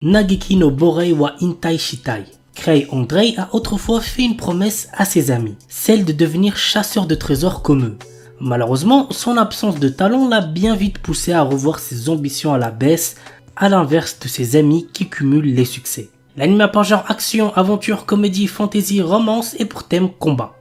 Nageki no Borei wa Intai Shitai. Krei Andrei a autrefois fait une promesse à ses amis, celle de devenir chasseur de trésors comme eux. Malheureusement, son absence de talent l'a bien vite poussé à revoir ses ambitions à la baisse, à l'inverse de ses amis qui cumulent les succès. L'anime a par genre action, aventure, comédie, fantasy, romance et pour thème combat.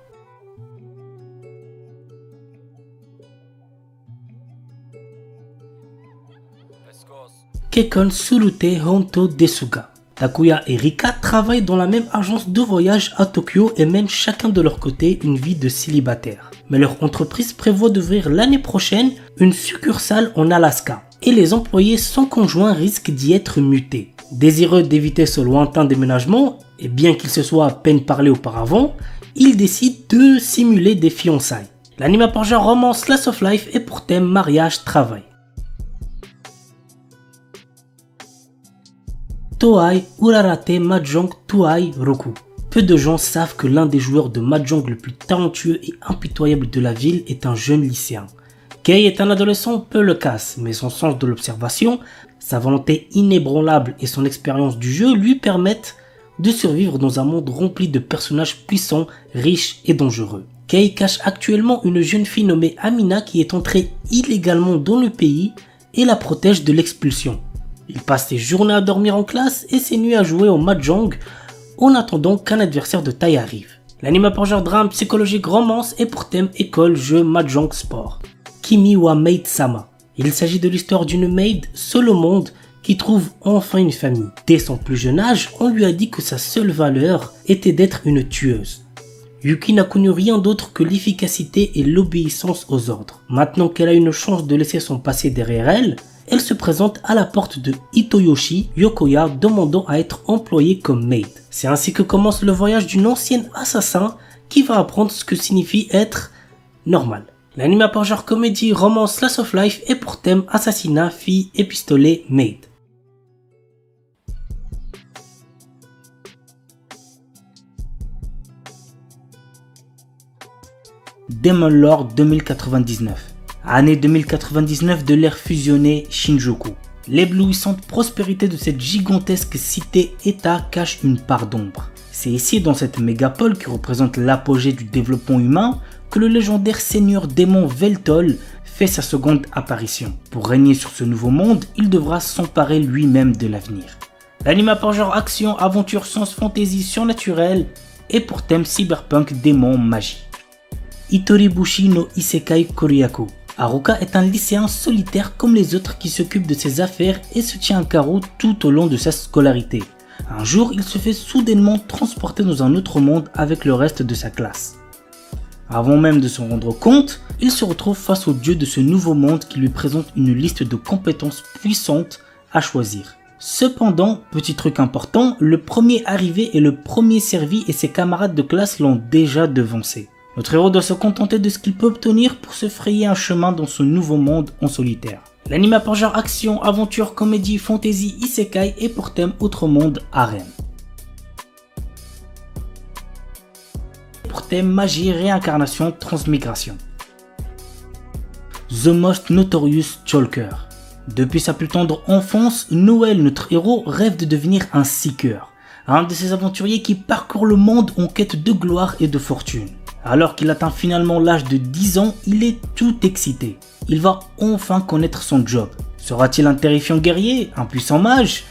Kekkon Surute Honto Desuga. Takuya et Rika travaillent dans la même agence de voyage à Tokyo et mènent chacun de leur côté une vie de célibataire. Mais leur entreprise prévoit d'ouvrir l'année prochaine une succursale en Alaska et les employés sans conjoint risquent d'y être mutés. Désireux d'éviter ce lointain déménagement, et bien qu'ils se soient à peine parlé auparavant, ils décident de simuler des fiançailles. L'anime a par genre romance slice of life et pour thème mariage-travail. Toei Urarate Mahjong Tuai Roku. Peu de gens savent que l'un des joueurs de Mahjong le plus talentueux et impitoyable de la ville est un jeune lycéen. Kei est un adolescent peu loquace, mais son sens de l'observation, sa volonté inébranlable et son expérience du jeu lui permettent de survivre dans un monde rempli de personnages puissants, riches et dangereux. Kei cache actuellement une jeune fille nommée Amina qui est entrée illégalement dans le pays et la protège de l'expulsion. Il passe ses journées à dormir en classe et ses nuits à jouer au Mahjong en attendant qu'un adversaire de taille arrive. L'anime a pour genre drame, psychologique, romance et pour thème école, jeu, Mahjong, sport. Kimi wa Maid Sama. Il s'agit de l'histoire d'une maid seule au monde qui trouve enfin une famille. Dès son plus jeune âge, on lui a dit que sa seule valeur était d'être une tueuse. Yuki n'a connu rien d'autre que l'efficacité et l'obéissance aux ordres. Maintenant qu'elle a une chance de laisser son passé derrière elle, elle se présente à la porte de Hitoyoshi Yokoya demandant à être employée comme maid. C'est ainsi que commence le voyage d'une ancienne assassin qui va apprendre ce que signifie être normal. L'anime a par genre comédie, romance, slice of life et pour thème assassinat, fille et pistolet, maid. Demon Lord 2099. Année 2099 de l'ère fusionnée Shinjuku. L'éblouissante prospérité de cette gigantesque cité-état cache une part d'ombre. C'est ici, dans cette mégapole qui représente l'apogée du développement humain, que le légendaire seigneur démon Veltol fait sa seconde apparition. Pour régner sur ce nouveau monde, il devra s'emparer lui-même de l'avenir. L'anime a par genre action, aventure, science, fantasy, surnaturel et pour thème cyberpunk, démon, magie. Itoribushi no Isekai Koryaku. Haruka est un lycéen solitaire comme les autres qui s'occupe de ses affaires et se tient à carreau tout au long de sa scolarité. Un jour, il se fait soudainement transporter dans un autre monde avec le reste de sa classe. Avant même de s'en rendre compte, il se retrouve face au dieu de ce nouveau monde qui lui présente une liste de compétences puissantes à choisir. Cependant, petit truc important, le premier arrivé est le premier servi et ses camarades de classe l'ont déjà devancé. Notre héros doit se contenter de ce qu'il peut obtenir pour se frayer un chemin dans ce nouveau monde en solitaire. L'anime a par genre action, aventure, comédie, fantasy, isekai et pour thème autre monde, harem. Pour thème magie, réincarnation, transmigration. The Most Notorious Chalker. Depuis sa plus tendre enfance, Noël, notre héros, rêve de devenir un seeker, un de ces aventuriers qui parcourent le monde en quête de gloire et de fortune. Alors qu'il atteint finalement l'âge de 10 ans, il est tout excité. Il va enfin connaître son job. Sera-t-il un terrifiant guerrier, un puissant mage?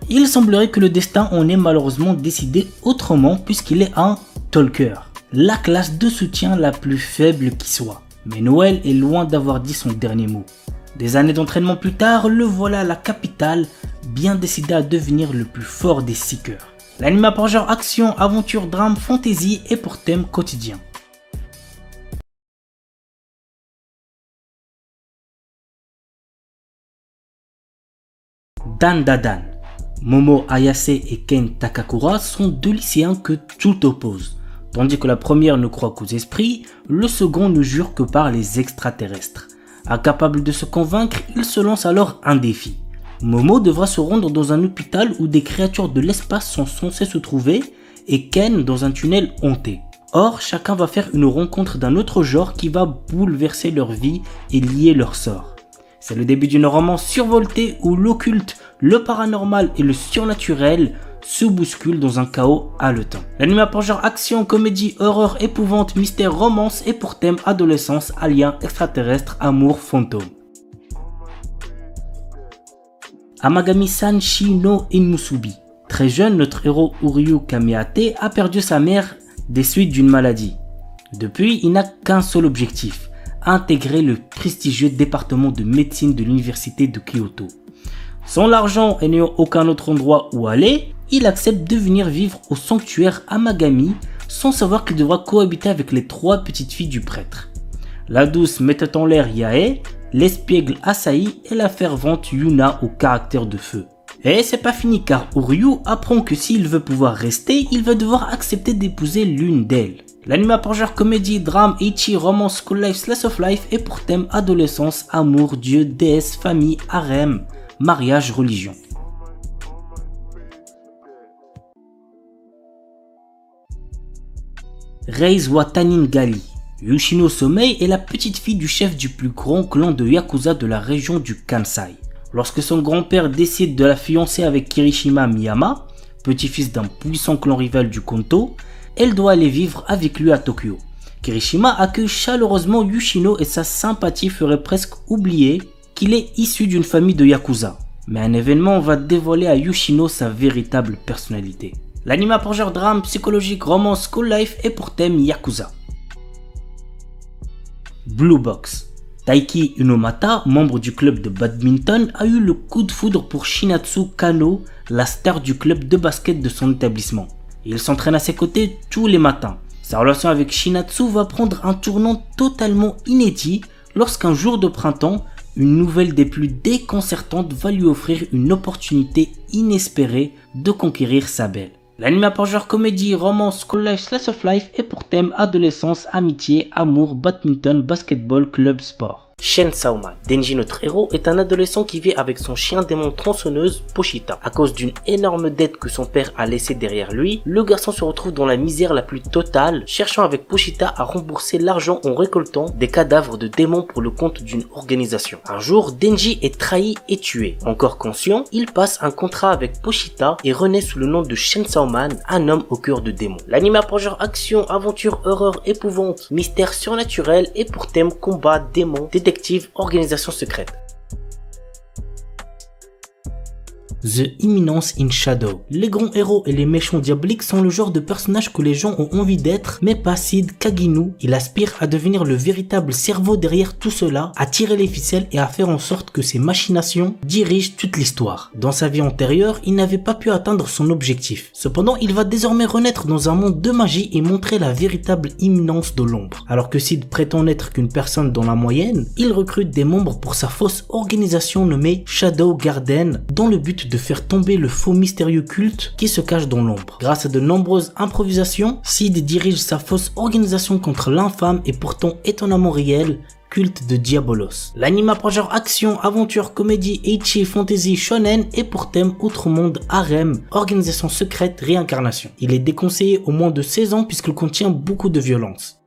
Il semblerait que le destin en ait malheureusement décidé autrement puisqu'il est un talker, la classe de soutien la plus faible qui soit. Mais Noël est loin d'avoir dit son dernier mot. Des années d'entraînement plus tard, le voilà à la capitale, bien décidé à devenir le plus fort des seekers. L'anime a par genre action, aventure, drame, fantasy et pour thème quotidien. Dan Dadan. Momo Ayase et Ken Takakura sont deux lycéens que tout oppose. Tandis que la première ne croit qu'aux esprits, le second ne jure que par les extraterrestres. Incapable de se convaincre, il se lance alors un défi. Momo devra se rendre dans un hôpital où des créatures de l'espace sont censées se trouver et Ken dans un tunnel hanté. Or, chacun va faire une rencontre d'un autre genre qui va bouleverser leur vie et lier leur sort. C'est le début d'une romance survoltée où l'occulte, le paranormal et le surnaturel se bousculent dans un chaos haletant. L'anime a pour genre action, comédie, horreur, épouvante, mystère, romance et pour thème adolescence, alien, extraterrestre, amour, fantôme. Amagami-san Shi no Inmusubi. Très jeune, notre héros Uryu Kameate a perdu sa mère des suites d'une maladie. Depuis, il n'a qu'un seul objectif, intégrer le prestigieux département de médecine de l'université de Kyoto. Sans l'argent et n'ayant aucun autre endroit où aller, il accepte de venir vivre au sanctuaire Amagami sans savoir qu'il devra cohabiter avec les 3 petites filles du prêtre. La douce mettait en l'air Yae, l'espiègle Asahi et la fervente Yuna au caractère de feu. Et c'est pas fini car Uryu apprend que s'il veut pouvoir rester, il va devoir accepter d'épouser l'une d'elles. L'anime a pour genre comédie, drame, ecchi, romance, school life, slice of life et pour thème adolescence, amour, dieu, déesse, famille, harem, mariage, religion. Reise wa Tanin Gali. Yoshino Somei est la petite fille du chef du plus grand clan de Yakuza de la région du Kansai. Lorsque son grand-père décide de la fiancer avec Kirishima Miyama, petit-fils d'un puissant clan rival du Kanto, elle doit aller vivre avec lui à Tokyo. Kirishima accueille chaleureusement Yoshino et sa sympathie ferait presque oublier qu'il est issu d'une famille de Yakuza. Mais un événement va dévoiler à Yoshino sa véritable personnalité. L'anime a pour genre drame, psychologique, romance, school life et pour thème Yakuza. Blue Box. Taiki Unomata, membre du club de badminton, a eu le coup de foudre pour Shinatsu Kano, la star du club de basket de son établissement. Il s'entraîne à ses côtés tous les matins. Sa relation avec Shinatsu va prendre un tournant totalement inédit lorsqu'un jour de printemps, une nouvelle des plus déconcertantes va lui offrir une opportunité inespérée de conquérir sa belle. L'anime a pour genre comédie, romance, school life, slice of life et pour thème adolescence, amitié, amour, badminton, basketball, club, sport. Shen Saoma. Denji, notre héros, est un adolescent qui vit avec son chien démon tronçonneuse, Pochita. À cause d'une énorme dette que son père a laissée derrière lui, le garçon se retrouve dans la misère la plus totale, cherchant avec Pochita à rembourser l'argent en récoltant des cadavres de démons pour le compte d'une organisation. Un jour, Denji est trahi et tué. Encore conscient, il passe un contrat avec Pochita et renaît sous le nom de Shen Saoman, un homme au cœur de démon. L'anime a pour genre action, aventure, horreur, épouvante, mystère surnaturel et pour thème combat, démon, détective, organisation secrète. The Imminence in Shadow. Les grands héros et les méchants diaboliques sont le genre de personnages que les gens ont envie d'être, mais pas Sid Kaginu. Il aspire à devenir le véritable cerveau derrière tout cela, à tirer les ficelles et à faire en sorte que ses machinations dirigent toute l'histoire. Dans sa vie antérieure, il n'avait pas pu atteindre son objectif. Cependant, il va désormais renaître dans un monde de magie et montrer la véritable imminence de l'ombre. Alors que Sid prétend n'être qu'une personne dans la moyenne, il recrute des membres pour sa fausse organisation nommée Shadow Garden, dans le but de faire tomber le faux mystérieux culte qui se cache dans l'ombre. Grâce à de nombreuses improvisations, Sid dirige sa fausse organisation contre l'infâme et pourtant étonnamment réel culte de Diabolos. L'anime a pour genre action, aventure, comédie, ecchi, fantasy, shonen et pour thème outre-monde, harem, organisation secrète, réincarnation. Il est déconseillé au moins de 16 ans puisqu'il contient beaucoup de violence.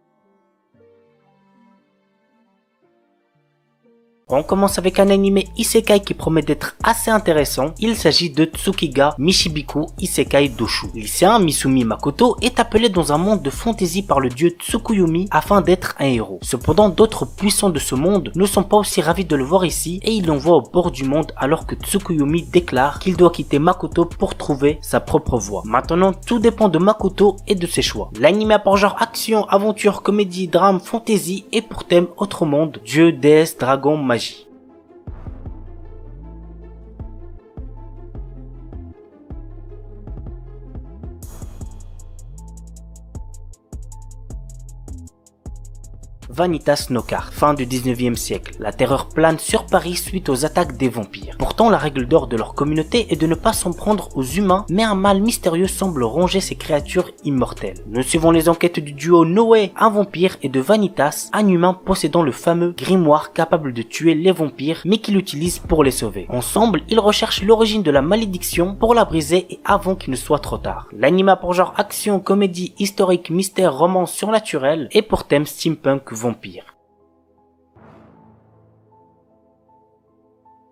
On commence avec un animé isekai qui promet d'être assez intéressant. Il s'agit de Tsukiga Mishibiku Isekai Doshu. Lycéen Misumi Makoto est appelé dans un monde de fantasy par le dieu Tsukuyomi afin d'être un héros. Cependant, d'autres puissants de ce monde ne sont pas aussi ravis de le voir ici et il l'envoie au bord du monde alors que Tsukuyomi déclare qu'il doit quitter Makoto pour trouver sa propre voie. Maintenant, tout dépend de Makoto et de ses choix. L'anime a pour genre action, aventure, comédie, drame, fantasy et pour thème autre monde, dieu, déesse, dragon, magie. Vanitas Nokar, fin du 19e siècle. La terreur plane sur Paris suite aux attaques des vampires. Pourtant, la règle d'or de leur communauté est de ne pas s'en prendre aux humains, mais un mal mystérieux semble ronger ces créatures immortelles. Nous suivons les enquêtes du duo Noé, un vampire, et de Vanitas, un humain possédant le fameux grimoire capable de tuer les vampires, mais qu'il utilise pour les sauver. Ensemble, ils recherchent l'origine de la malédiction pour la briser et avant qu'il ne soit trop tard. L'anime a pour genre action, comédie, historique, mystère, romance surnaturel et pour thème steampunk vampire.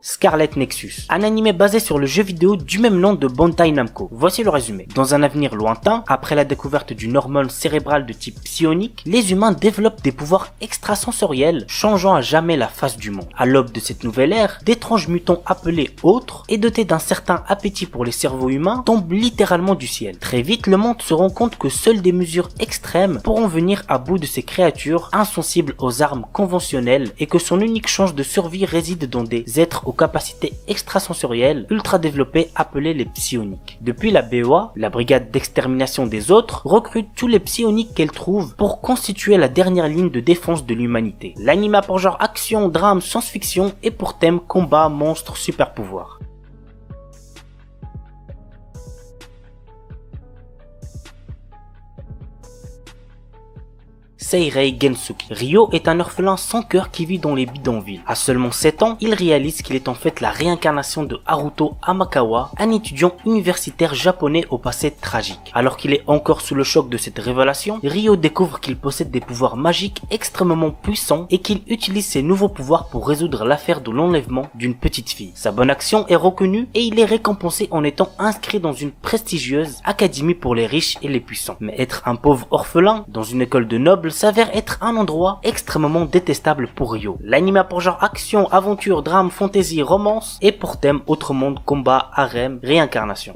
Scarlet Nexus, un animé basé sur le jeu vidéo du même nom de Bandai Namco. Voici le résumé. Dans un avenir lointain, après la découverte d'une hormone cérébrale de type psionique, les humains développent des pouvoirs extrasensoriels, changeant à jamais la face du monde. À l'aube de cette nouvelle ère, d'étranges mutants appelés autres et dotés d'un certain appétit pour les cerveaux humains tombent littéralement du ciel. Très vite, le monde se rend compte que seules des mesures extrêmes pourront venir à bout de ces créatures insensibles aux armes conventionnelles et que son unique chance de survie réside dans des êtres aux capacités extrasensorielles ultra développées appelées les psioniques. Depuis, la BOA, la brigade d'extermination des autres, recrute tous les psioniques qu'elle trouve pour constituer la dernière ligne de défense de l'humanité. L'anime a pour genre action, drame, science-fiction et pour thème combat, monstres, super pouvoirs. Seirei Gensuki. Ryo est un orphelin sans cœur qui vit dans les bidonvilles. À seulement 7 ans, il réalise qu'il est en fait la réincarnation de Haruto Amakawa, un étudiant universitaire japonais au passé tragique. Alors qu'il est encore sous le choc de cette révélation, Ryo découvre qu'il possède des pouvoirs magiques extrêmement puissants et qu'il utilise ses nouveaux pouvoirs pour résoudre l'affaire de l'enlèvement d'une petite fille. Sa bonne action est reconnue et il est récompensé en étant inscrit dans une prestigieuse académie pour les riches et les puissants. Mais être un pauvre orphelin dans une école de nobles s'avère être un endroit extrêmement détestable pour Ryo. L'anime a pour genre action, aventure, drame, fantasy, romance et pour thème autre monde, combat, harem, réincarnation.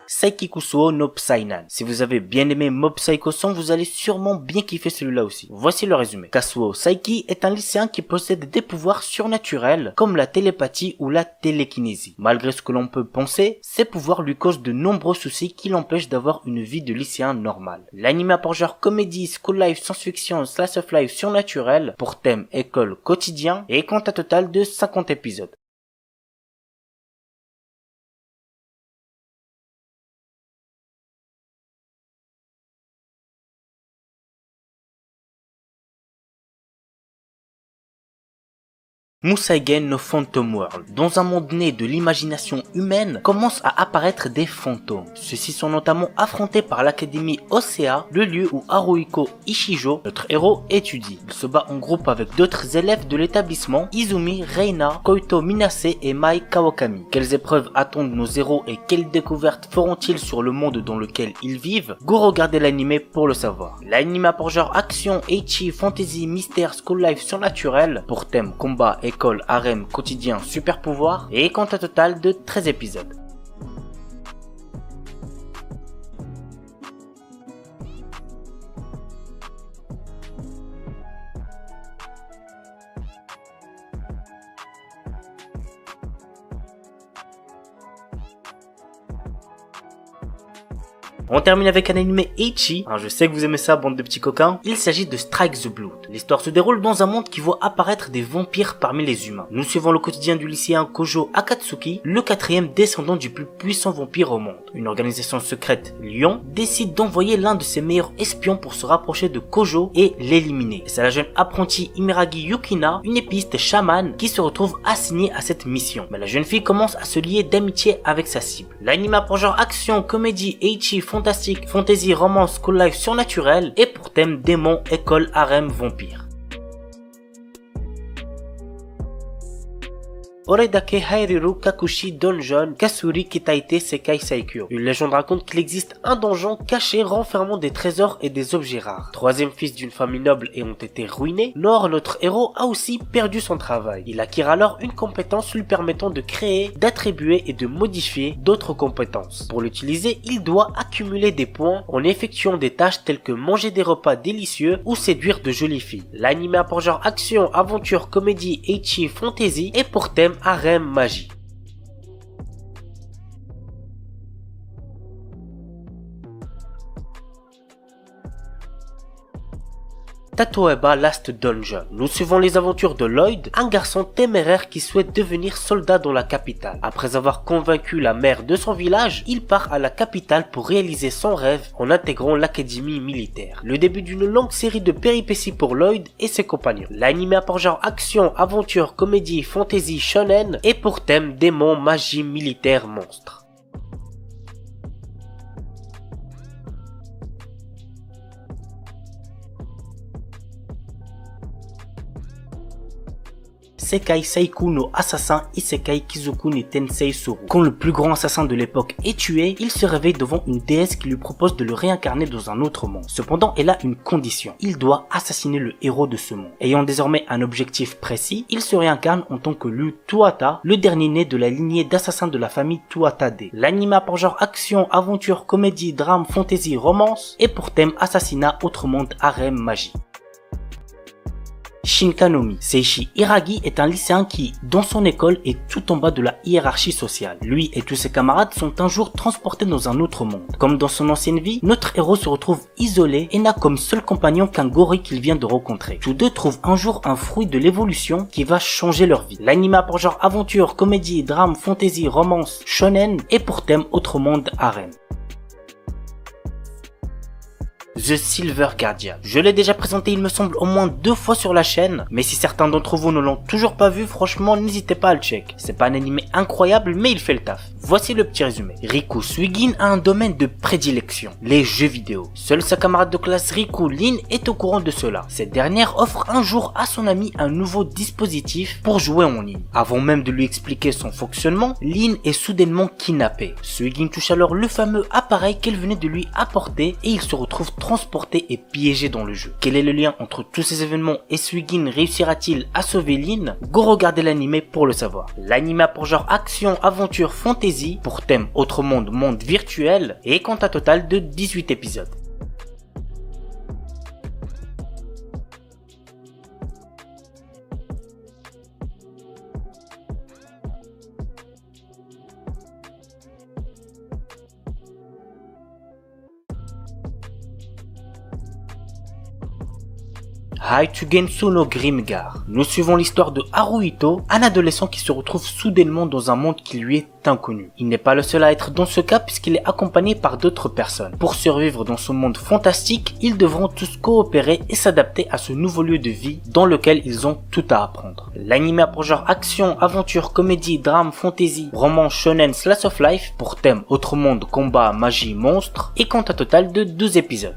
Saikikusuo no Psynan. Si vous avez bien aimé Mob Psycho 100, vous allez sûrement bien kiffer celui-là aussi. Voici le résumé. Kazuo Saiki est un lycéen qui possède des pouvoirs surnaturels comme la télépathie ou la télékinésie. Malgré ce que l'on peut penser, ces pouvoirs lui causent de nombreux soucis qui l'empêchent d'avoir une vie de lycéen normal. L'anime a pour genre comédie, school life, science-fiction, slice of life surnaturel pour thème école quotidien et compte un total de 50 épisodes. Museigen no Phantom World. Dans un monde né de l'imagination humaine, commencent à apparaître des fantômes. Ceux-ci sont notamment affrontés par l'académie Osea, le lieu où Haruhiko Ishijo, notre héros, étudie. Il se bat en groupe avec d'autres élèves de l'établissement, Izumi, Reina, Koito Minase et Mai Kawakami. Quelles épreuves attendent nos héros et quelles découvertes feront-ils sur le monde dans lequel ils vivent? Go regarder l'anime pour le savoir. L'anime a pour genre action, ecchi, fantasy, mystère, school life surnaturel, pour thème combat, école, harem, quotidien, super pouvoir et compte un total de 13 épisodes. On termine avec un anime ecchi. Je sais que vous aimez ça, bande de petits coquins. Il s'agit de Strike the Blood. L'histoire se déroule dans un monde qui voit apparaître des vampires parmi les humains. Nous suivons le quotidien du lycéen Kojo Akatsuki, le quatrième descendant du plus puissant vampire au monde. Une organisation secrète, Lion, décide d'envoyer l'un de ses meilleurs espions pour se rapprocher de Kojo et l'éliminer. C'est la jeune apprentie Imeragi Yukina, une épiste chamane, qui se retrouve assignée à cette mission. Mais la jeune fille commence à se lier d'amitié avec sa cible. L'anime a pour genre action, comédie, ecchi, fantastique, fantasy, romance, school life surnaturel et pour thème démon, école, harem, vampire. Oredake Hairiru Kakushi Donjon Kasuri Kitaite Sekai Saikyo. Une légende raconte qu'il existe un donjon caché renfermant des trésors et des objets rares. Troisième fils d'une famille noble ayant été ruiné, Nor, notre héros, a aussi perdu son travail. Il acquiert alors une compétence lui permettant de créer, d'attribuer et de modifier d'autres compétences. Pour l'utiliser, il doit accumuler des points en effectuant des tâches telles que manger des repas délicieux ou séduire de jolies filles. L'anime a pour genre action, aventure, comédie, ecchi, fantasy et pour thème harem, magie. Tatoeba Last Dungeon. Nous suivons les aventures de Lloyd, un garçon téméraire qui souhaite devenir soldat dans la capitale. Après avoir convaincu la mère de son village, il part à la capitale pour réaliser son rêve en intégrant l'académie militaire. Le début d'une longue série de péripéties pour Lloyd et ses compagnons. L'anime a pour genre action, aventure, comédie, fantasy, shonen et pour thème démons, magie, militaire, monstres. Sekai Seiku no Assassin Isekai Kizoku ni Tensei Suru. Quand le plus grand assassin de l'époque est tué, il se réveille devant une déesse qui lui propose de le réincarner dans un autre monde. Cependant, elle a une condition. Il doit assassiner le héros de ce monde. Ayant désormais un objectif précis, il se réincarne en tant que Lu Tuata, le dernier né de la lignée d'assassins de la famille Tuatade. L'anime a pour genre action, aventure, comédie, drame, fantasy, romance et pour thème assassinat, autre monde, harem, magie. Shinkanomi. Seishi Hiragi est un lycéen qui, dans son école, est tout en bas de la hiérarchie sociale. Lui et tous ses camarades sont un jour transportés dans un autre monde. Comme dans son ancienne vie, notre héros se retrouve isolé et n'a comme seul compagnon qu'un gorille qu'il vient de rencontrer. Tous deux trouvent un jour un fruit de l'évolution qui va changer leur vie. L'anime a pour genre aventure, comédie, drame, fantasy, romance, shonen et pour thème autre monde, harem. The Silver Guardian. Je l'ai déjà présenté il me semble au moins 2 fois sur la chaîne, mais si certains d'entre vous ne l'ont toujours pas vu, franchement n'hésitez pas à le check. C'est pas un anime incroyable mais il fait le taf. Voici le petit résumé. Riku Suigin a un domaine de prédilection, les jeux vidéo. Seule sa camarade de classe Riku Lin est au courant de cela. Cette dernière offre un jour à son ami un nouveau dispositif pour jouer en ligne. Avant même de lui expliquer son fonctionnement, Lin est soudainement kidnappée. Suigin touche alors le fameux appareil qu'elle venait de lui apporter et il se retrouve transporté et piégé dans le jeu. Quel est le lien entre tous ces événements et Suigin réussira-t-il à sauver Lin? Go regarder l'anime pour le savoir. L'anime a pour genre action, aventure, fantasy, pour thème autre monde, monde virtuel et compte un total de 18 épisodes. Haitugensu no Grimgar. Nous suivons l'histoire de Haruhito, un adolescent qui se retrouve soudainement dans un monde qui lui est inconnu. Il n'est pas le seul à être dans ce cas puisqu'il est accompagné par d'autres personnes. Pour survivre dans ce monde fantastique, ils devront tous coopérer et s'adapter à ce nouveau lieu de vie dans lequel ils ont tout à apprendre. L'anime a pour genre action, aventure, comédie, drame, fantasy, roman, shonen, slice of life pour thème autre monde, combat, magie, monstre et compte un total de 12 épisodes.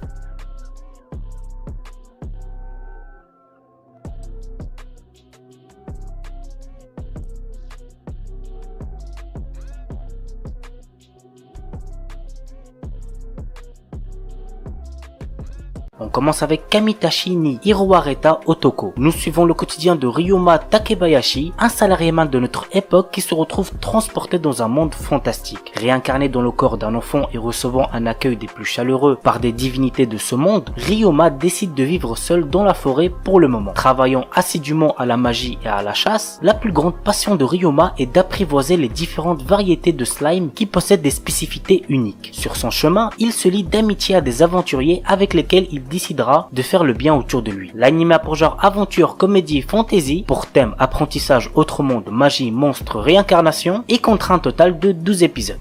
On commence avec Kamitachi ni Hiroareta Otoko. Nous suivons le quotidien de Ryoma Takebayashi, un salariéman de notre époque qui se retrouve transporté dans un monde fantastique. Réincarné dans le corps d'un enfant et recevant un accueil des plus chaleureux par des divinités de ce monde, Ryoma décide de vivre seul dans la forêt pour le moment. Travaillant assidûment à la magie et à la chasse, la plus grande passion de Ryoma est d'apprivoiser les différentes variétés de slime qui possèdent des spécificités uniques. Sur son chemin, il se lie d'amitié à des aventuriers avec lesquels il décidera de faire le bien autour de lui. L'anime a pour genre aventure, comédie, fantasy, pour thème apprentissage, autre monde, magie, monstre, réincarnation et comptera un total de 12 épisodes.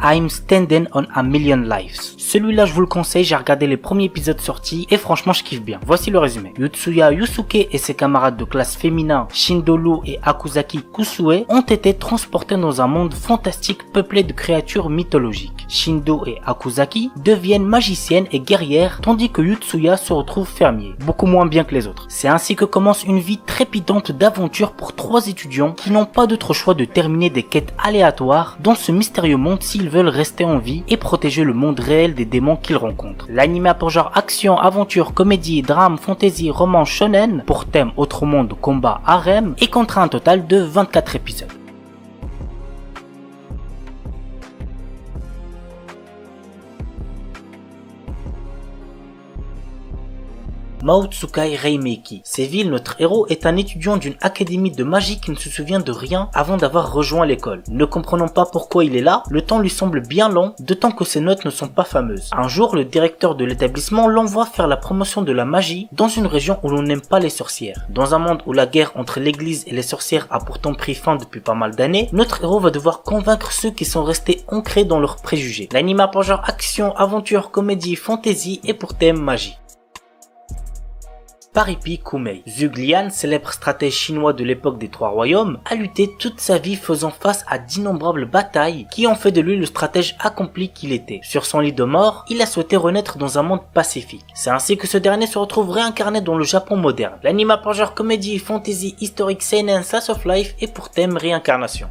I'm Standing on a Million Lives. Celui-là je vous le conseille, j'ai regardé les premiers épisodes sortis et franchement je kiffe bien. Voici le résumé. Yutsuya Yusuke et ses camarades de classe féminin Shindolu et Akuzaki Kusue ont été transportés dans un monde fantastique peuplé de créatures mythologiques. Shindo et Akuzaki deviennent magiciennes et guerrières tandis que Yutsuya se retrouve fermier, beaucoup moins bien que les autres. C'est ainsi que commence une vie trépidante d'aventure pour 3 étudiants qui n'ont pas d'autre choix de terminer des quêtes aléatoires dans ce mystérieux monde s'ils veulent rester en vie et protéger le monde réel des démons qu'ils rencontrent. L'anime a pour genre action, aventure, comédie, drame, fantasy, roman, shonen, pour thème autre monde, combat, harem et comptera un total de 24 épisodes. Maotsukai Reimeki. Séville, notre héros est un étudiant d'une académie de magie qui ne se souvient de rien avant d'avoir rejoint l'école. Ne comprenant pas pourquoi il est là, le temps lui semble bien long, d'autant que ses notes ne sont pas fameuses. Un jour, le directeur de l'établissement l'envoie faire la promotion de la magie dans une région où l'on n'aime pas les sorcières. Dans un monde où la guerre entre l'église et les sorcières a pourtant pris fin depuis pas mal d'années, notre héros va devoir convaincre ceux qui sont restés ancrés dans leurs préjugés. L'anime a pour genre action, aventure, comédie, fantasy et pour thème magie. Paripi Kumei. Zhuge Liang, célèbre stratège chinois de l'époque des Trois Royaumes, a lutté toute sa vie faisant face à d'innombrables batailles qui ont fait de lui le stratège accompli qu'il était. Sur son lit de mort, il a souhaité renaître dans un monde pacifique. C'est ainsi que ce dernier se retrouve réincarné dans le Japon moderne. L'anime a pour genre comédie, fantasy, historique, seinen, slice of life et pour thème réincarnation.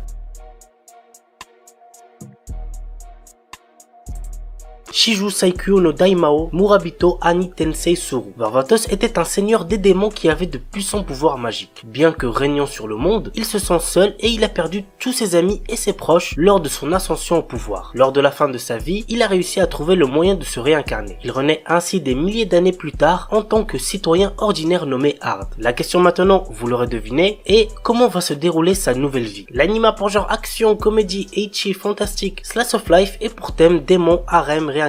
Shiju Saikyo no Daimao Murabito Ani Tensei Suru. Varvatos était un seigneur des démons qui avait de puissants pouvoirs magiques. Bien que régnant sur le monde, il se sent seul et il a perdu tous ses amis et ses proches lors de son ascension au pouvoir. Lors de la fin de sa vie, il a réussi à trouver le moyen de se réincarner. Il renaît ainsi des milliers d'années plus tard en tant que citoyen ordinaire nommé Hard. La question maintenant, vous l'aurez deviné, est comment va se dérouler sa nouvelle vie. L'anime a pour genre action, comédie, ecchi, fantastique, slice of life et pour thème démon, harem, réincarnation.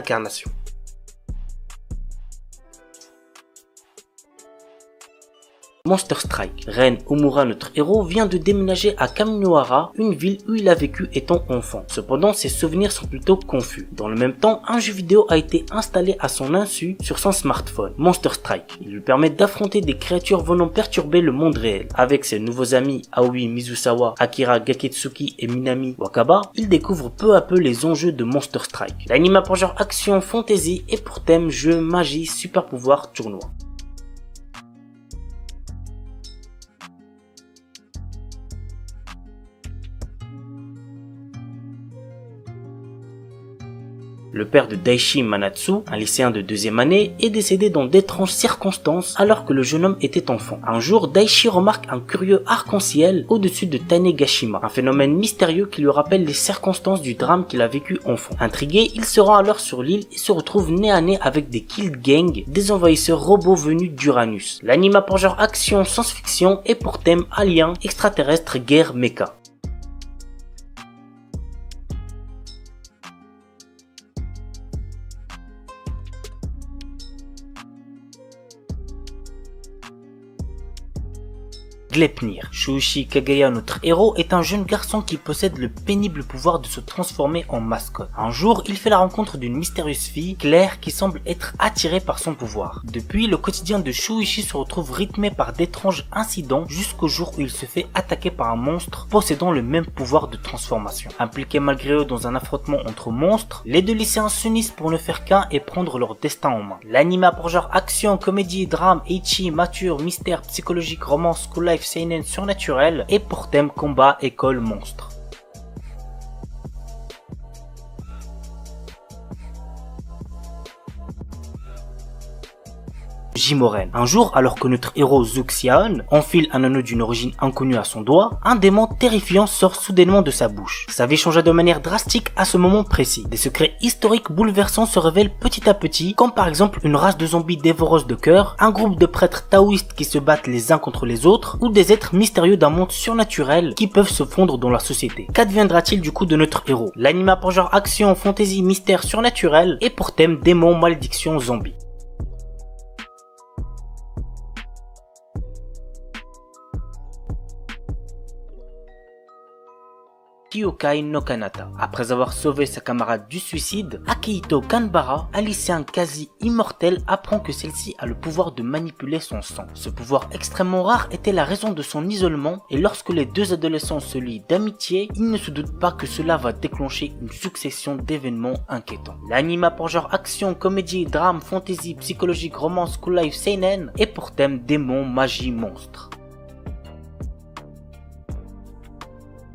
Monster Strike. Ren Omura, notre héros, vient de déménager à Kaminohara, une ville où il a vécu étant enfant. Cependant, ses souvenirs sont plutôt confus. Dans le même temps, un jeu vidéo a été installé à son insu sur son smartphone, Monster Strike. Il lui permet d'affronter des créatures venant perturber le monde réel. Avec ses nouveaux amis Aoi Mizusawa, Akira Gaketsuki et Minami Wakaba, il découvre peu à peu les enjeux de Monster Strike. L'anime a pour genre action, fantasy et pour thème jeu, magie, super pouvoir, tournoi. Le père de Daishi Manatsu, un lycéen de deuxième année, est décédé dans d'étranges circonstances alors que le jeune homme était enfant. Un jour, Daishi remarque un curieux arc-en-ciel au-dessus de Tanegashima, un phénomène mystérieux qui lui rappelle les circonstances du drame qu'il a vécu enfant. Intrigué, il se rend alors sur l'île et se retrouve nez à nez avec des Kill Gang, des envahisseurs robots venus d'Uranus. L'anime a pour genre action, science-fiction et pour thème alien, extraterrestre, guerre, mecha. Gleipnir. Shuichi Kagaya, notre héros, est un jeune garçon qui possède le pénible pouvoir de se transformer en mascotte. Un jour, il fait la rencontre d'une mystérieuse fille, Claire, qui semble être attirée par son pouvoir. Depuis, le quotidien de Shuichi se retrouve rythmé par d'étranges incidents jusqu'au jour où il se fait attaquer par un monstre possédant le même pouvoir de transformation. Impliqués malgré eux dans un affrontement entre monstres, les deux lycéens s'unissent pour ne faire qu'un et prendre leur destin en main. L'anime a pour genre action, comédie, drame, ecchi, mature, mystère, psychologique, romance, school life, seinen, surnaturel et pour thème combat, école, monstre. Jimoren. Un jour, alors que notre héros Zuxiaon enfile un anneau d'une origine inconnue à son doigt, un démon terrifiant sort soudainement de sa bouche. Sa vie changea de manière drastique à ce moment précis. Des secrets historiques bouleversants se révèlent petit à petit, comme par exemple une race de zombies dévoreuses de cœur, un groupe de prêtres taoïstes qui se battent les uns contre les autres, ou des êtres mystérieux d'un monde surnaturel qui peuvent se fondre dans la société. Qu'adviendra-t-il du coup de notre héros? L'anime a pour genre action, fantasy, mystère, surnaturel et pour thème démon, malédiction, zombie. Kyokai no Kanata. Après avoir sauvé sa camarade du suicide, Akihito Kanbara, un lycéen quasi immortel, apprend que celle-ci a le pouvoir de manipuler son sang. Ce pouvoir extrêmement rare était la raison de son isolement et lorsque les deux adolescents se lient d'amitié, ils ne se doutent pas que cela va déclencher une succession d'événements inquiétants. L'anime a pour genre action, comédie, drame, fantasy, psychologique, romance, school life, seinen et pour thème démon, magie, monstre.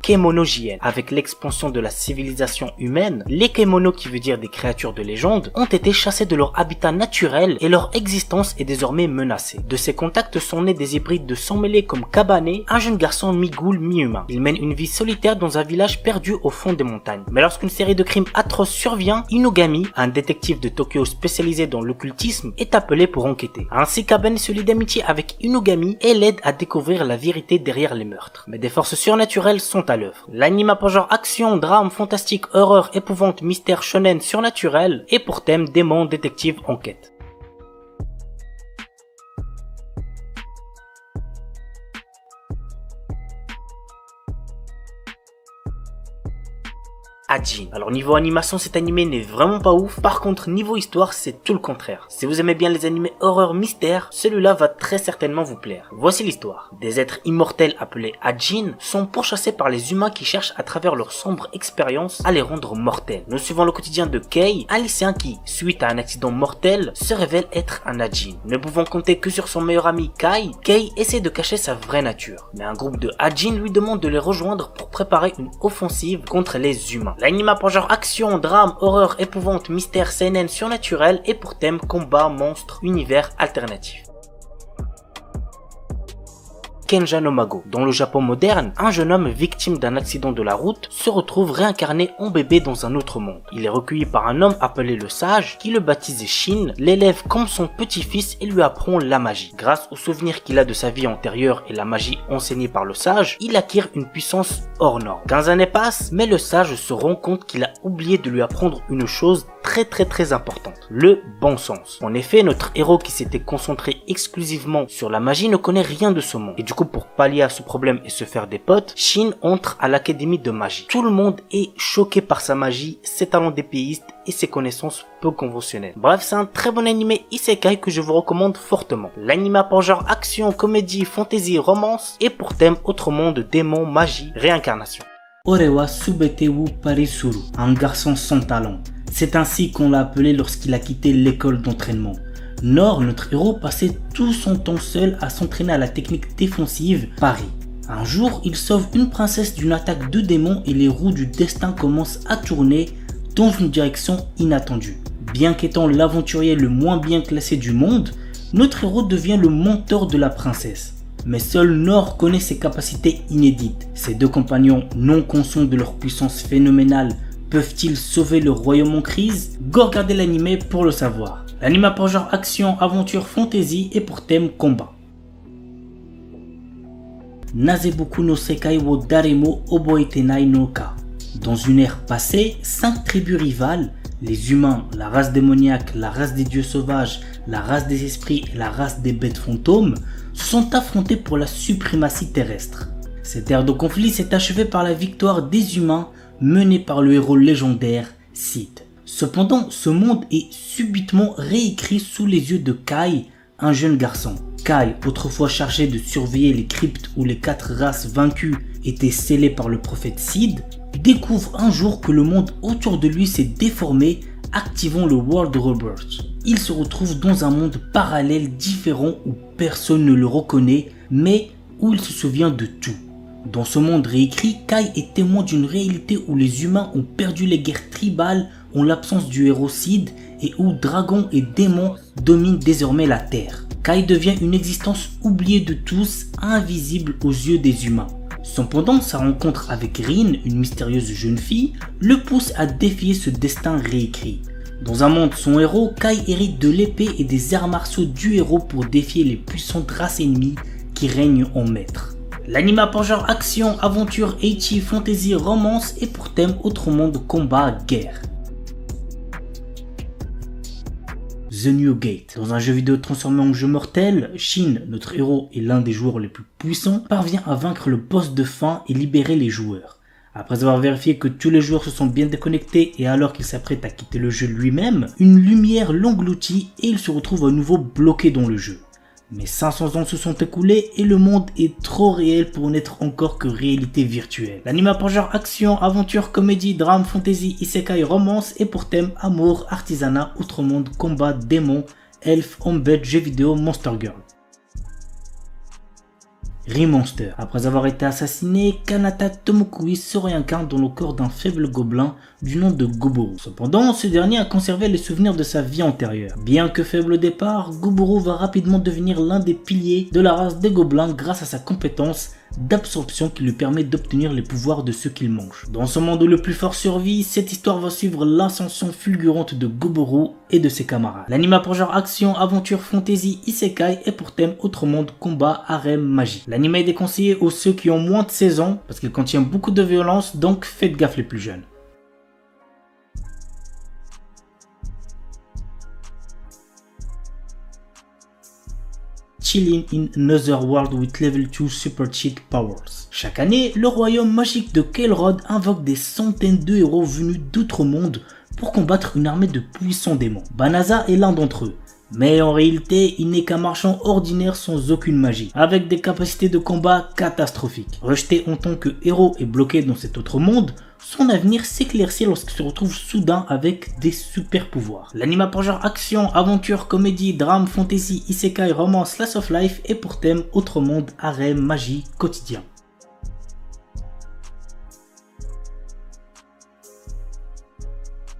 Kemono JN. Avec l'expansion de la civilisation humaine, les Kemono, qui veut dire des créatures de légende, ont été chassés de leur habitat naturel et leur existence est désormais menacée. De ces contacts sont nés des hybrides de sang mêlés comme Kabane, un jeune garçon mi-ghoul mi-humain. Il mène une vie solitaire dans un village perdu au fond des montagnes. Mais lorsqu'une série de crimes atroces survient, Inugami, un détective de Tokyo spécialisé dans l'occultisme, est appelé pour enquêter. Ainsi, Kabane se lie d'amitié avec Inugami et l'aide à découvrir la vérité derrière les meurtres. Mais des forces surnaturelles sont à l'œuvre. L'anime a pour genre action, drame, fantastique, horreur, épouvante, mystère, shonen, surnaturel et pour thème démon, détective, enquête. Ajin. Alors niveau animation, cet animé n'est vraiment pas ouf. Par contre, niveau histoire, c'est tout le contraire. Si vous aimez bien les animés horreur mystère, celui-là va très certainement vous plaire. Voici l'histoire. Des êtres immortels appelés Ajin sont pourchassés par les humains qui cherchent à travers leur sombre expérience à les rendre mortels. Nous suivons le quotidien de Kei, un lycéen qui, suite à un accident mortel, se révèle être un Ajin. Ne pouvant compter que sur son meilleur ami Kai, Kei essaie de cacher sa vraie nature. Mais un groupe de Ajin lui demande de les rejoindre pour préparer une offensive contre les humains. L'anime a pour genre action, drame, horreur, épouvante, mystère, seinen, surnaturel et pour thème combat, monstre, univers alternatif. Kenja no Mago. Dans le Japon moderne, un jeune homme victime d'un accident de la route se retrouve réincarné en bébé dans un autre monde. Il est recueilli par un homme appelé le Sage qui le baptise Shin, l'élève comme son petit-fils et lui apprend la magie. Grâce aux souvenirs qu'il a de sa vie antérieure et la magie enseignée par le Sage, il acquiert une puissance hors norme. 15 années passent, mais le Sage se rend compte qu'il a oublié de lui apprendre une chose très importante, le bon sens. En effet, notre héros qui s'était concentré exclusivement sur la magie ne connaît rien de ce monde. Et du coup, pour pallier à ce problème et se faire des potes, Shin entre à l'académie de magie. Tout le monde est choqué par sa magie, ses talents d'épéiste et ses connaissances peu conventionnelles. Bref, c'est un très bon animé isekai que je vous recommande fortement. L'anime a pour genre action, comédie, fantasy, romance et pour thème autre monde, démon, magie, réincarnation. Orewa Subete wo Parisuru, un garçon sans talent. C'est ainsi qu'on l'a appelé lorsqu'il a quitté l'école d'entraînement. Nord, notre héros, passait tout son temps seul à s'entraîner à la technique défensive Paris. Un jour, il sauve une princesse d'une attaque de démons et les roues du destin commencent à tourner dans une direction inattendue. Bien qu'étant l'aventurier le moins bien classé du monde, notre héros devient le mentor de la princesse. Mais seul Nord connaît ses capacités inédites. Ses deux compagnons, non conscients de leur puissance phénoménale, peuvent-ils sauver le royaume en crise? Go regarder l'anime pour le savoir. L'anime a pour genre action, aventure, fantasy et pour thème combat. Nazeboku no Sekai wo Daremo Oboetenai no Ka. Dans une ère passée, 5 tribus rivales, les humains, la race démoniaque, la race des dieux sauvages, la race des esprits et la race des bêtes fantômes, se sont affrontés pour la suprématie terrestre. Cette ère de conflit s'est achevée par la victoire des humains menée par le héros légendaire Sid. Cependant, ce monde est subitement réécrit sous les yeux de Kai, un jeune garçon. Kai, autrefois chargé de surveiller les cryptes où les 4 races vaincues étaient scellées par le prophète Sid, découvre un jour que le monde autour de lui s'est déformé, activant le World Rebirth. Il se retrouve dans un monde parallèle différent où personne ne le reconnaît, mais où il se souvient de tout. Dans ce monde réécrit, Kai est témoin d'une réalité où les humains ont perdu les guerres tribales en l'absence du héros Sid et où dragons et démons dominent désormais la Terre. Kai devient une existence oubliée de tous, invisible aux yeux des humains. Cependant, sa rencontre avec Rin, une mystérieuse jeune fille, le pousse à défier ce destin réécrit. Dans un monde sans héros, Kai hérite de l'épée et des arts martiaux du héros pour défier les puissantes races ennemies qui règnent en maître. L'anime a pour genre action, aventure, ecchi, fantasy, romance et pour thème autre monde, combat, guerre. The New Gate. Dans un jeu vidéo transformé en jeu mortel, Shin, notre héros et l'un des joueurs les plus puissants, parvient à vaincre le boss de fin et libérer les joueurs. Après avoir vérifié que tous les joueurs se sont bien déconnectés et alors qu'il s'apprête à quitter le jeu lui-même, une lumière l'engloutit et il se retrouve à nouveau bloqué dans le jeu. Mais 500 ans se sont écoulés et le monde est trop réel pour n'être encore que réalité virtuelle. L'anime a pour genre action, aventure, comédie, drame, fantasy, isekai, romance et pour thème amour, artisanat, outre monde, combat, démon, elfe, homme bête, jeux vidéo, monster girl. Remonster. Après avoir été assassiné, Kanata Tomokui se réincarne dans le corps d'un faible gobelin du nom de Goboro. Cependant, ce dernier a conservé les souvenirs de sa vie antérieure. Bien que faible au départ, Goboro va rapidement devenir l'un des piliers de la race des gobelins grâce à sa compétence d'absorption qui lui permet d'obtenir les pouvoirs de ceux qu'il mange. Dans ce monde où le plus fort survit, cette histoire va suivre l'ascension fulgurante de Goboro et de ses camarades. L'anime a pour genre action, aventure, fantasy, isekai et pour thème autre monde, combat, harem, magie. L'anime est déconseillé aux ceux qui ont moins de 16 ans parce qu'il contient beaucoup de violence, donc faites gaffe les plus jeunes. Chilling in Another World with Level 2 Super Cheat Powers. Chaque année, le royaume magique de Kael'Rod invoque des centaines de héros venus d'outre-monde pour combattre une armée de puissants démons. Banaza est l'un d'entre eux. Mais en réalité, il n'est qu'un marchand ordinaire sans aucune magie, avec des capacités de combat catastrophiques. Rejeté en tant que héros et bloqué dans cet autre monde, son avenir s'éclaircit lorsqu'il se retrouve soudain avec des super pouvoirs. L'anime a pour genre action, aventure, comédie, drame, fantasy, isekai, romance, slice of life et pour thème autre monde, harem, magie, quotidien.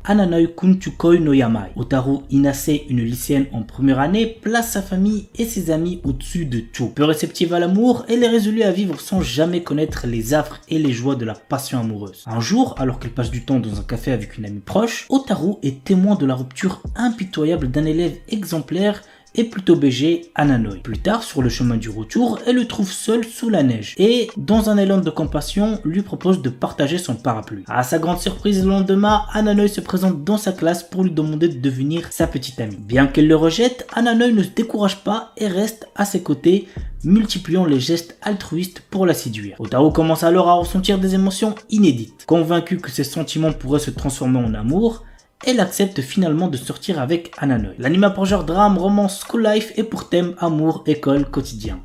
Ananoi Kunchukoi no Yamai. Otaru Inase, une lycéenne en première année, place sa famille et ses amis au-dessus de tout. Peu réceptive à l'amour, elle est résolue à vivre sans jamais connaître les affres et les joies de la passion amoureuse. Un jour, alors qu'elle passe du temps dans un café avec une amie proche, Otaru est témoin de la rupture impitoyable d'un élève exemplaire et plutôt BG, Ananoi. Plus tard, sur le chemin du retour, elle le trouve seul sous la neige et, dans un élan de compassion, lui propose de partager son parapluie. À sa grande surprise, le lendemain, Ananoi se présente dans sa classe pour lui demander de devenir sa petite amie. Bien qu'elle le rejette, Ananoi ne se décourage pas et reste à ses côtés, multipliant les gestes altruistes pour la séduire. Otaru commence alors à ressentir des émotions inédites. Convaincue que ses sentiments pourraient se transformer en amour, elle accepte finalement de sortir avec Ananoi. L'anime a pour genre drame, romance, school life et pour thème amour, école, quotidien.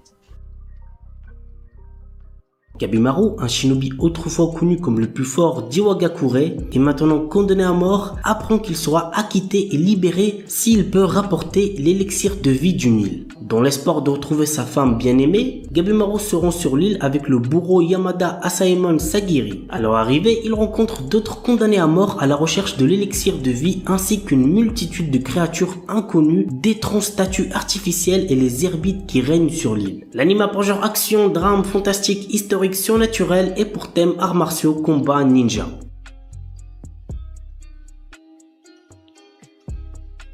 Gabimaru, un shinobi autrefois connu comme le plus fort d'Iwagakure et maintenant condamné à mort, apprend qu'il sera acquitté et libéré s'il peut rapporter l'élixir de vie d'une île. Dans l'espoir de retrouver sa femme bien-aimée, Gabimaru se rend sur l'île avec le bourreau Yamada Asaemon Sagiri. À leur arrivée, il rencontre d'autres condamnés à mort à la recherche de l'élixir de vie ainsi qu'une multitude de créatures inconnues, d'étranges statues artificielles et les herbites qui règnent sur l'île. L'anime a pour genre action, drame, fantastique, historique, surnaturel et pour thème arts martiaux, combat, ninja.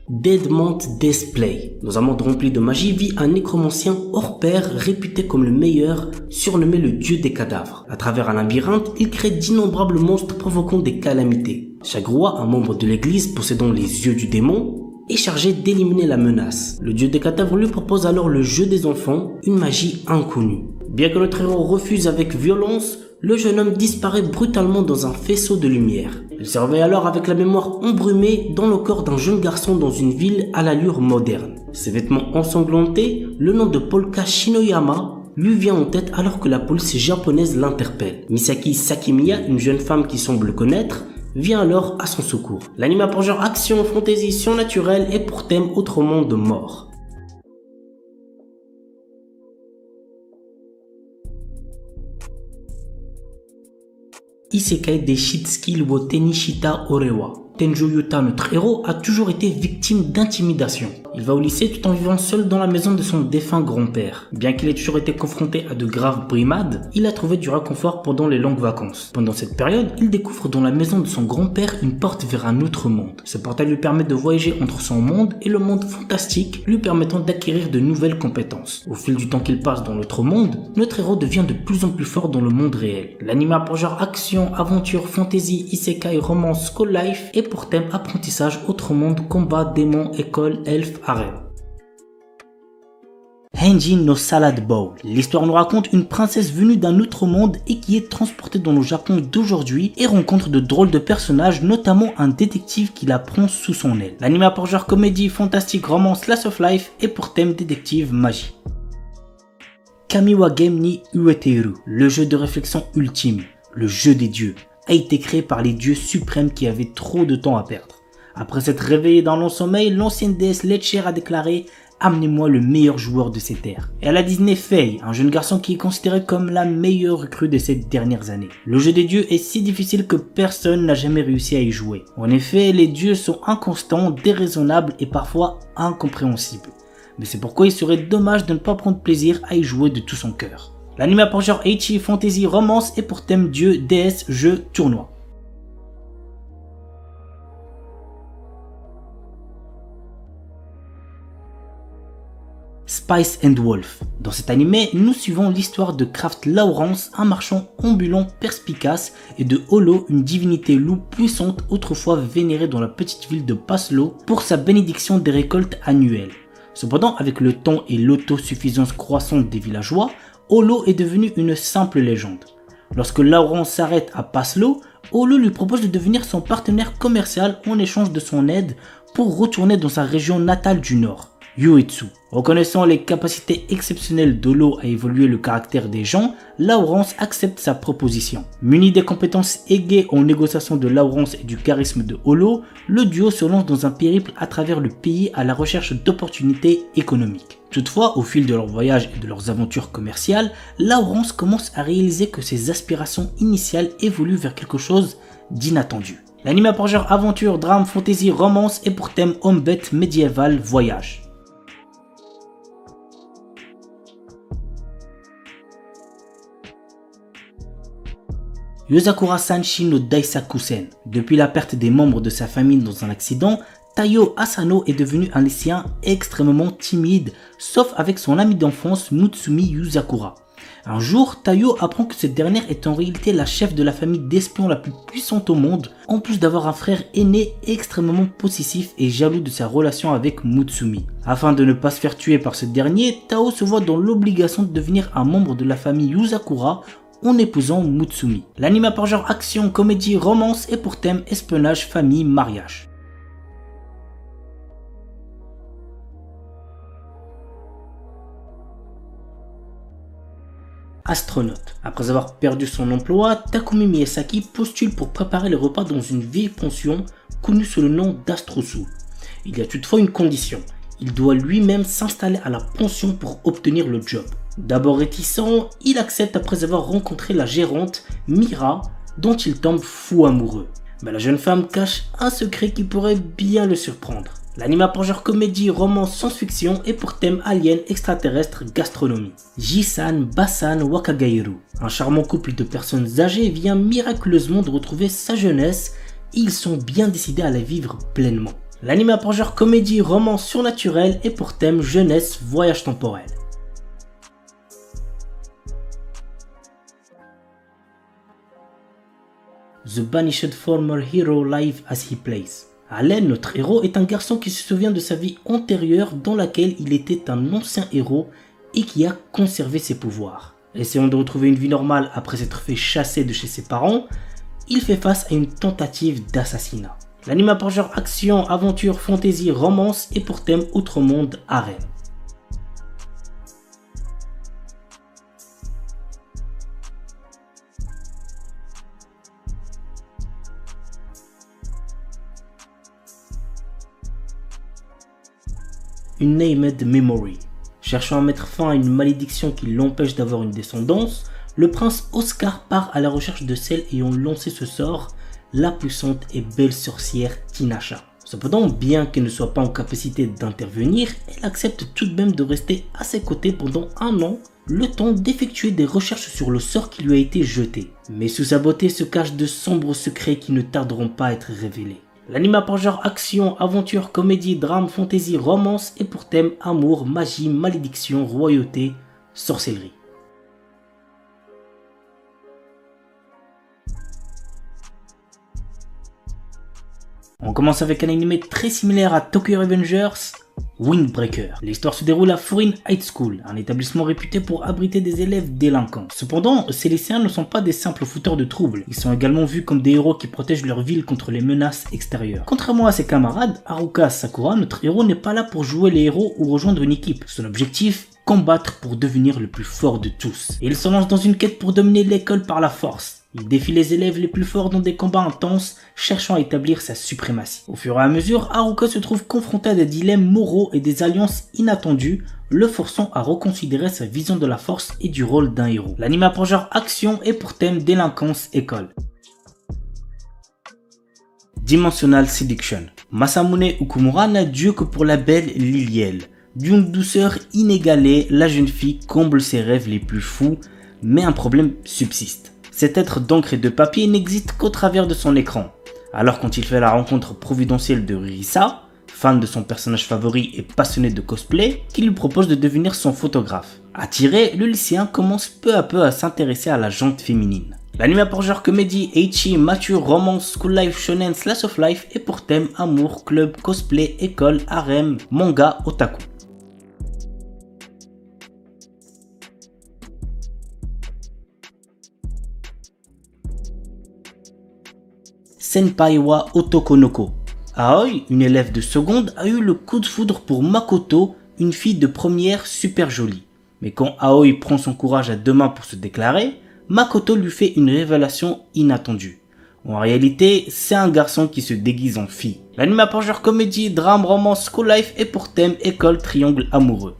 Deadmont Display. Dans un monde rempli de magie vit un nécromancien hors pair réputé comme le meilleur, surnommé le dieu des cadavres. À travers un labyrinthe, il crée d'innombrables monstres provoquant des calamités. Chaque roi, un membre de l'église possédant les yeux du démon, est chargé d'éliminer la menace. Le dieu des cadavres lui propose alors le jeu des enfants, une magie inconnue. Bien que notre héros refuse avec violence, le jeune homme disparaît brutalement dans un faisceau de lumière. Il se réveille alors avec la mémoire embrumée dans le corps d'un jeune garçon dans une ville à l'allure moderne. Ses vêtements ensanglantés, le nom de Polka Shinoyama lui vient en tête alors que la police japonaise l'interpelle. Misaki Sakimiya, une jeune femme qui semble le connaître, vient alors à son secours. L'anime a pour genre action, fantasy, surnaturel et pour thème autre monde de mort. Isekai des Shitsuki wo Tenishita Orewa. Tenjo Yuta, notre héros, a toujours été victime d'intimidation. Il va au lycée tout en vivant seul dans la maison de son défunt grand-père. Bien qu'il ait toujours été confronté à de graves brimades, il a trouvé du réconfort pendant les longues vacances. Pendant cette période, il découvre dans la maison de son grand-père une porte vers un autre monde. Ce portail lui permet de voyager entre son monde et le monde fantastique, lui permettant d'acquérir de nouvelles compétences. Au fil du temps qu'il passe dans l'autre monde, notre héros devient de plus en plus fort dans le monde réel. L'anime a pour genre action, aventure, fantasy, isekai, romance, school life et pour thème apprentissage, autre monde, combat, démon, école, elfe, harem. Henji no Salad Bowl. L'histoire nous raconte une princesse venue d'un autre monde et qui est transportée dans le Japon d'aujourd'hui et rencontre de drôles de personnages, notamment un détective qui la prend sous son aile. L'anime a pour genre comédie, fantastique, romance, slice of life et pour thème détective, magie. Kamiwa Game ni Ueteru, le jeu de réflexion ultime, le jeu des dieux, a été créé par les dieux suprêmes qui avaient trop de temps à perdre. Après s'être réveillée dans long sommeil, l'ancienne déesse Letcher a déclaré amenez-moi le meilleur joueur de cette ère. Et à la Disney, Faye, un jeune garçon qui est considéré comme la meilleure recrue de ces dernières années. Le jeu des dieux est si difficile que personne n'a jamais réussi à y jouer. En effet, les dieux sont inconstants, déraisonnables et parfois incompréhensibles. Mais c'est pourquoi il serait dommage de ne pas prendre plaisir à y jouer de tout son cœur. L'anime a pour genre ecchi, fantasy, romance et pour thème dieu, déesse, jeu, tournoi. Spice and Wolf. Dans cet animé, nous suivons l'histoire de Kraft Lawrence, un marchand ambulant perspicace, et de Holo, une divinité loup puissante autrefois vénérée dans la petite ville de Paslo pour sa bénédiction des récoltes annuelles. Cependant, avec le temps et l'autosuffisance croissante des villageois, Holo est devenu une simple légende. Lorsque Lawrence s'arrête à Paslo, Holo lui propose de devenir son partenaire commercial en échange de son aide pour retourner dans sa région natale du nord, Uetsu. Reconnaissant les capacités exceptionnelles d'Holo à évoluer le caractère des gens, Lawrence accepte sa proposition. Muni des compétences aiguës en négociation de Lawrence et du charisme de Holo, le duo se lance dans un périple à travers le pays à la recherche d'opportunités économiques. Toutefois, au fil de leur voyage et de leurs aventures commerciales, Lawrence commence à réaliser que ses aspirations initiales évoluent vers quelque chose d'inattendu. L'anime a pour genre aventure, drame, fantasy, romance et pour thème homme-bête, médiéval, voyage. Yozakura Sanshi no Daisakusen. Depuis la perte des membres de sa famille dans un accident, Taiyo Asano est devenu un lycéen extrêmement timide, sauf avec son ami d'enfance Mutsumi Yuzakura. Un jour, Taiyo apprend que cette dernière est en réalité la chef de la famille d'espions la plus puissante au monde, en plus d'avoir un frère aîné extrêmement possessif et jaloux de sa relation avec Mutsumi. Afin de ne pas se faire tuer par ce dernier, Tao se voit dans l'obligation de devenir un membre de la famille Yuzakura en épousant Mutsumi. L'anime a pour genre action, comédie, romance et pour thème espionnage, famille, mariage. Astronaute. Après avoir perdu son emploi, Takumi Miyazaki postule pour préparer les repas dans une vieille pension connue sous le nom d'Astrosu. Il y a toutefois une condition. Il doit lui-même s'installer à la pension pour obtenir le job. D'abord réticent, il accepte après avoir rencontré la gérante, Mira, dont il tombe fou amoureux. Mais la jeune femme cache un secret qui pourrait bien le surprendre. L'anime a pour genre comédie, romance, science-fiction et pour thème alien, extraterrestre, gastronomie. Jisan, Basan, Wakagairu. Un charmant couple de personnes âgées vient miraculeusement de retrouver sa jeunesse et ils sont bien décidés à la vivre pleinement. L'anime a pour genre comédie, romance, surnaturelle et pour thème jeunesse, voyage temporel. The Banished Former Hero Live as He Plays. Allen, notre héros, est un garçon qui se souvient de sa vie antérieure dans laquelle il était un ancien héros et qui a conservé ses pouvoirs. Essayant de retrouver une vie normale après s'être fait chasser de chez ses parents, il fait face à une tentative d'assassinat. L'anime a pour genre action, aventure, fantasy, romance et pour thème outre-monde, harem. Une Named Memory. Cherchant à mettre fin à une malédiction qui l'empêche d'avoir une descendance, le prince Oscar part à la recherche de celle ayant lancé ce sort, la puissante et belle sorcière Tinasha. Cependant, bien qu'elle ne soit pas en capacité d'intervenir, elle accepte tout de même de rester à ses côtés pendant un an, le temps d'effectuer des recherches sur le sort qui lui a été jeté. Mais sous sa beauté se cachent de sombres secrets qui ne tarderont pas à être révélés. L'anime a pour genre action, aventure, comédie, drame, fantasy, romance et pour thème amour, magie, malédiction, royauté, sorcellerie. On commence avec un anime très similaire à Tokyo Revengers, Windbreaker. L'histoire se déroule à Furin High School, un établissement réputé pour abriter des élèves délinquants. Cependant, ces lycéens ne sont pas des simples fouteurs de troubles, ils sont également vus comme des héros qui protègent leur ville contre les menaces extérieures. Contrairement à ses camarades, Haruka Sakura, notre héros n'est pas là pour jouer les héros ou rejoindre une équipe. Son objectif, combattre pour devenir le plus fort de tous. Et il se lance dans une quête pour dominer l'école par la force. Il défie les élèves les plus forts dans des combats intenses, cherchant à établir sa suprématie. Au fur et à mesure, Haruka se trouve confronté à des dilemmes moraux et des alliances inattendues, le forçant à reconsidérer sa vision de la force et du rôle d'un héros. L'anime a pour genre action et pour thème délinquance école. Dimensional Seduction. Masamune Okumura n'a Dieu que pour la belle Liliel. D'une douceur inégalée, la jeune fille comble ses rêves les plus fous, mais un problème subsiste. Cet être d'encre et de papier n'existe qu'au travers de son écran. Alors quand il fait la rencontre providentielle de Risa, fan de son personnage favori et passionné de cosplay, qui lui propose de devenir son photographe. Attiré, le lycéen commence peu à peu à s'intéresser à la jante féminine. L'anime a pour genre comédie, ecchi, mature, romance, school life, shonen, slice of life et pour thème amour, club, cosplay, école, harem, manga, otaku. Senpai wa Otokonoko. Aoi, une élève de seconde, a eu le coup de foudre pour Makoto, une fille de première super jolie. Mais quand Aoi prend son courage à deux mains pour se déclarer, Makoto lui fait une révélation inattendue. En réalité, c'est un garçon qui se déguise en fille. L'anime a pour genre comédie, drame, romance, school life et pour thème école, triangle amoureux.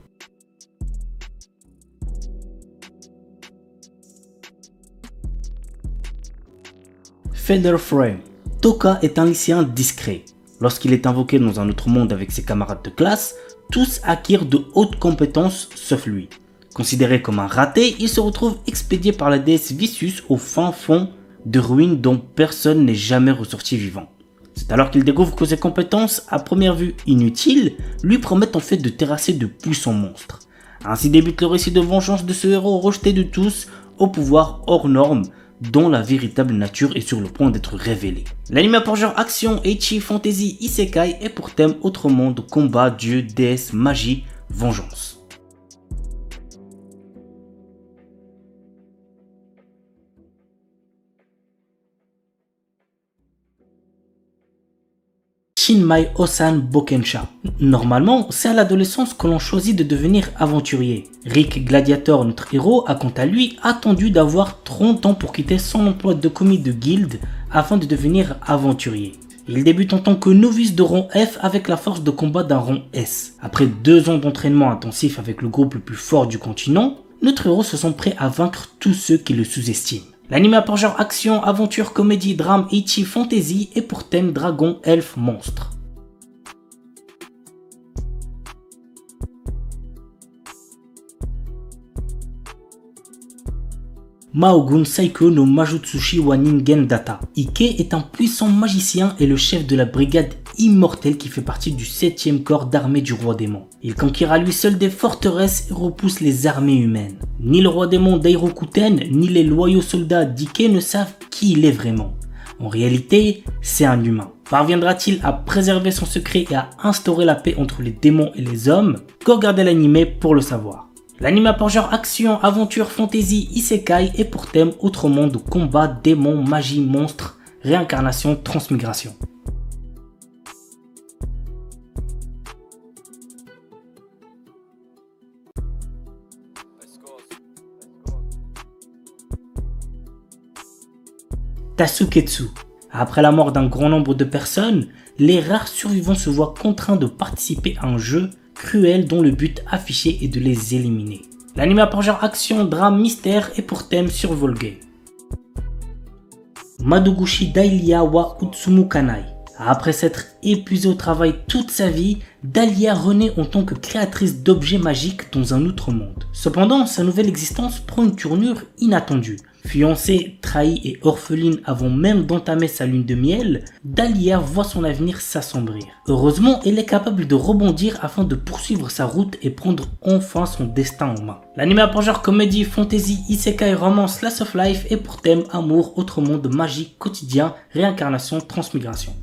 Feather Frame. Toka est un lycéen discret. Lorsqu'il est invoqué dans un autre monde avec ses camarades de classe, tous acquièrent de hautes compétences sauf lui. Considéré comme un raté, il se retrouve expédié par la déesse Vicious au fin fond de ruines dont personne n'est jamais ressorti vivant. C'est alors qu'il découvre que ses compétences, à première vue inutiles, lui promettent en fait de terrasser de puissants monstres. Ainsi débute le récit de vengeance de ce héros rejeté de tous, au pouvoir hors norme, dont la véritable nature est sur le point d'être révélée. L'anime a pour genre action, ecchi, fantasy, isekai et pour thème autre monde, combat, dieu, déesse, magie, vengeance. Shinmai Osan Bokensha. Normalement, c'est à l'adolescence que l'on choisit de devenir aventurier. Rick Gladiator, notre héros, a quant à lui attendu d'avoir 30 ans pour quitter son emploi de commis de guilde afin de devenir aventurier. Il débute en tant que novice de rang F avec la force de combat d'un rang S. Après 2 ans d'entraînement intensif avec le groupe le plus fort du continent, notre héros se sent prêt à vaincre tous ceux qui le sous-estiment. L'anime a pour genre action, aventure, comédie, drame, ecchi, fantasy et pour thème dragon, elfe, monstre. Maogun Saiko no Majutsushi wa Ningen Data. Ike est un puissant magicien et le chef de la brigade immortelle qui fait partie du 7e corps d'armée du roi démon. Il conquiert à lui seul des forteresses et repousse les armées humaines. Ni le roi démon Dairokuten, ni les loyaux soldats d'Ike ne savent qui il est vraiment. En réalité, c'est un humain. Parviendra-t-il à préserver son secret et à instaurer la paix entre les démons et les hommes? Qu'au regarder l'anime pour le savoir. L'anime a pour genre action, aventure, fantasy, isekai et pour thème autre monde, combat, démons, magie, monstres, réincarnation, transmigration. Tasuketsu. Après la mort d'un grand nombre de personnes, les rares survivants se voient contraints de participer à un jeu cruel dont le but affiché est de les éliminer. L'anime a pour genre action, drame, mystère et pour thème survival game. Madoguchi Dahlia wa Utsumu Kanai. Après s'être épuisée au travail toute sa vie, Dahlia renaît en tant que créatrice d'objets magiques dans un autre monde. Cependant, sa nouvelle existence prend une tournure inattendue. Fiancée, trahie et orpheline avant même d'entamer sa lune de miel, Dahlia voit son avenir s'assombrir. Heureusement, elle est capable de rebondir afin de poursuivre sa route et prendre enfin son destin en main. L'anime a pour genre comédie, fantasy, isekai, romance, slice of life et pour thème amour, autre monde, magie, quotidien, réincarnation, transmigration.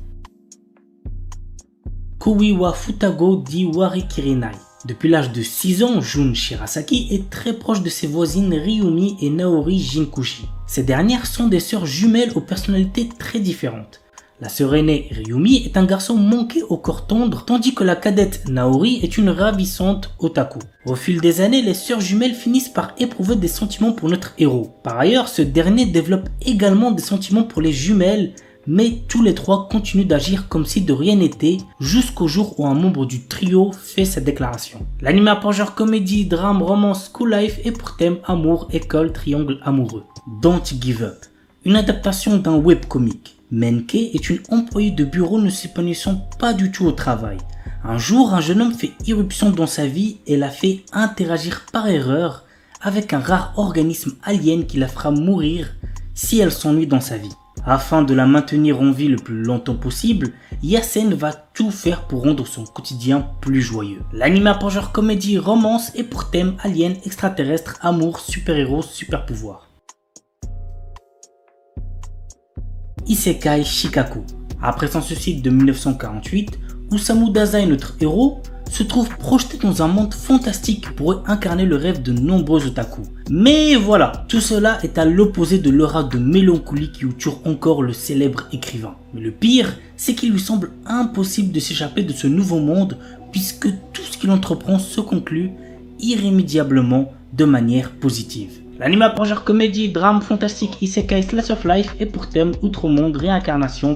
Kui wa Futago di Warikirinai. Depuis l'âge de 6 ans, Jun Shirasaki est très proche de ses voisines Ryumi et Naori Jinkushi. Ces dernières sont des sœurs jumelles aux personnalités très différentes. La sœur aînée Ryumi est un garçon manqué au corps tendre, tandis que la cadette Naori est une ravissante otaku. Au fil des années, les sœurs jumelles finissent par éprouver des sentiments pour notre héros. Par ailleurs, ce dernier développe également des sentiments pour les jumelles, mais tous les trois continuent d'agir comme si de rien n'était, jusqu'au jour où un membre du trio fait sa déclaration. L'anime a pour genre comédie, drame, romance, school life et pour thème amour, école, triangle amoureux. Don't Give Up, une adaptation d'un webcomic. Menke est une employée de bureau ne s'épanouissant pas du tout au travail. Un jour, un jeune homme fait irruption dans sa vie et la fait interagir par erreur avec un rare organisme alien qui la fera mourir si elle s'ennuie dans sa vie. Afin de la maintenir en vie le plus longtemps possible, Yasen va tout faire pour rendre son quotidien plus joyeux. L'anime a pour genre comédie, romance et pour thème alien, extraterrestre, amour, super-héros, super-pouvoir. Isekai Shikaku. Après son suicide de 1948, Osamu Dazai, notre héros, se trouve projeté dans un monde fantastique qui pourrait incarner le rêve de nombreux otaku. Mais voilà, tout cela est à l'opposé de l'aura de mélancolie qui entoure encore le célèbre écrivain. Mais le pire, c'est qu'il lui semble impossible de s'échapper de ce nouveau monde puisque tout ce qu'il entreprend se conclut irrémédiablement de manière positive. L'anime a pour genre comédie, drame, fantastique, isekai, slice of life et pour thème outre-monde, réincarnation,